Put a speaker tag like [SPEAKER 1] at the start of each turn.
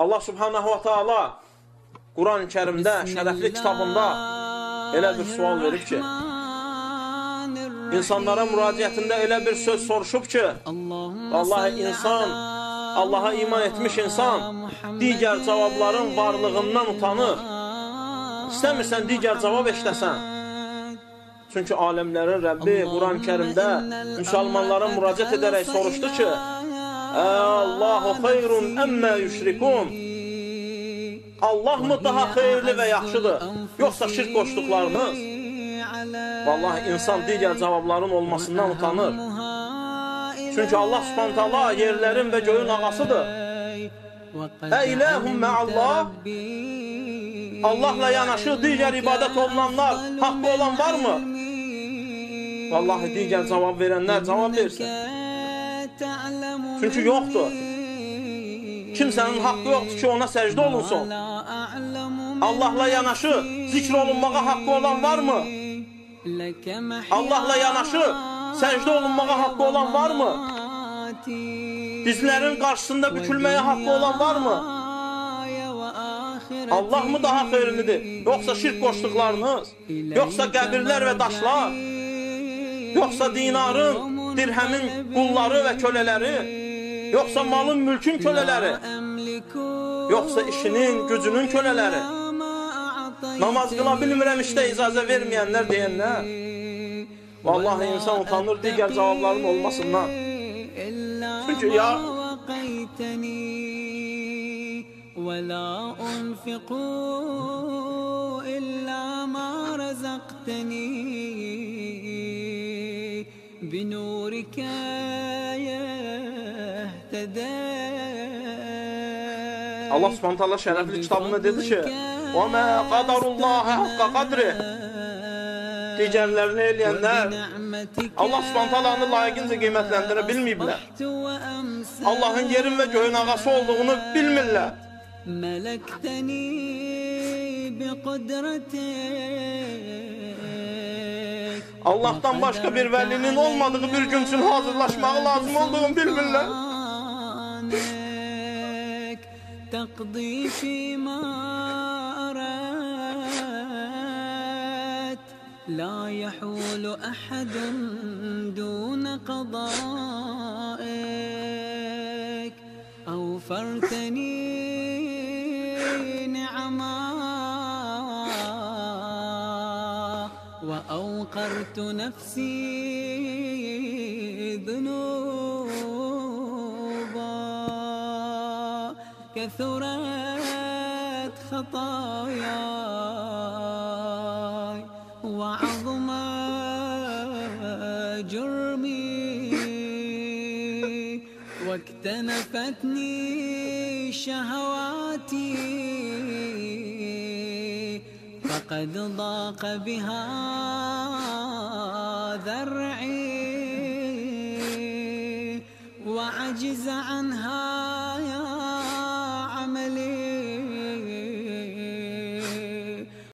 [SPEAKER 1] Allah subhanahu wa ta'ala Quran-ı Kərimdə, şərəfli kitabında elə bir sual verib ki, insanlara müraciətində elə bir söz soruşub ki, vallahi insan, Allaha iman etmiş insan digər cavabların varlığından utanır. İstəmirsən digər cavab eşləsən. Çünki aləmlərin Rəbbi Quran-ı Kərimdə müsəlmanlara müraciət edərək soruşdu ki, Allahu xeyrun əmmə yüşrikun. Allah mı daha xeyirli və yaxşıdır, yoxsa şirk qoşduqlarınız? Vallahi insan digər cavabların olmasından utanır. Çünki Allah subhanahu ta'ala yerlərin və göyün ağasıdır. İlahun mə'allah. Allahla yanaşı digər ibadət olunanlar, haqqı olan varmı? Vallahi digər cavab verənlər cavab versin. Çünki yoxdur. Kimsənin haqqı yoxdur ki, ona səcdə olunsun. Allahla yanaşı zikr olunmağa haqqı olan varmı? Allahla yanaşı səcdə olunmağa haqqı olan varmı? Dizlərin qarşısında bükülməyə haqqı olan varmı? Allah mı daha xeyirlidir? Yoxsa şirk qoşduqlarınız? Yoxsa qəbirlər və daşlar? Yoxsa dinarın, dirhəmin qulları və kölələri? Yoxsa malın, mülkün kölələri? Yoxsa işinin, gücünün kölələri? Namaz qıla bilmirəm işdə icazə verməyənlər deyənlər? Vallahi insan utanır digər cavabların olmasından. Çünki ya ولا أنفق إلا ما رزقتني بنورك يهتدي. Allah subhanahu ta'ala şərəfli kitabında dedi ki, وَمَا قَدَرُ اللّٰهَ حَقَّ قَدْرِهِ. Digərlərini eləyənlər Allah subhanahu ta'alanı layiqincə qiymətləndirə bilməyiblər. Allahın yerin və göyün ağası olduğunu bilmirlər. Allah'tan başqa bir vəlinin olmadığı bir gün üçün hazırlaşmağı lazım olduğunu bilmirlər. لا يحول أحد دون قضائك أوفرتني نعما وأوقرت نفسي ذنوبا كثرت خطاياي وعظم جرمي واكتنفتني شهواتي فقد ضاق بها ذرعي وعجز عنها